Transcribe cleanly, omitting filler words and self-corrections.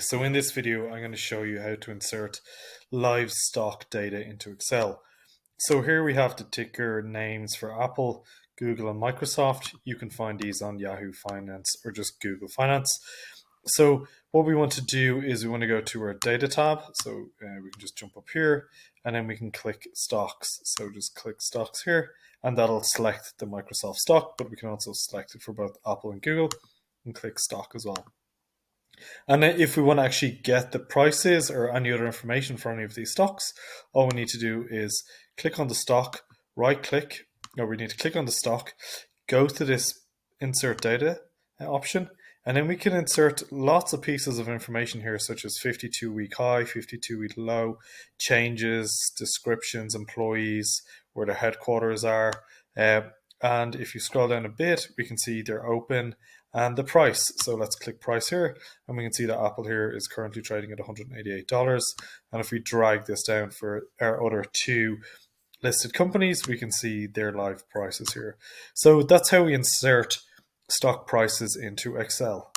so in this video I'm going to show you how to insert live stock data into Excel. So here we have the ticker names for Apple, Google and Microsoft. You can find these on Yahoo Finance or just Google Finance. So what we want to do is we want to go to our data tab. So we can just jump up here and then we can click stocks. So just click stocks here and that'll select the Microsoft stock, but we can also select it for both Apple and Google and click stock as well. And then if we want to actually get the prices or any other information for any of these stocks, all we need to do is click on the stock, right click, or we need to click on the stock, go to this insert data option, and then we can insert lots of pieces of information here, such as 52-week high, 52-week low, changes, descriptions, employees, where their headquarters are. And if you scroll down a bit, we can see they're open and the price. So let's click price here and we can see that Apple here is currently trading at $188. And if we drag this down for our other two listed companies, we can see their live prices here. So that's how we insert stock prices into Excel.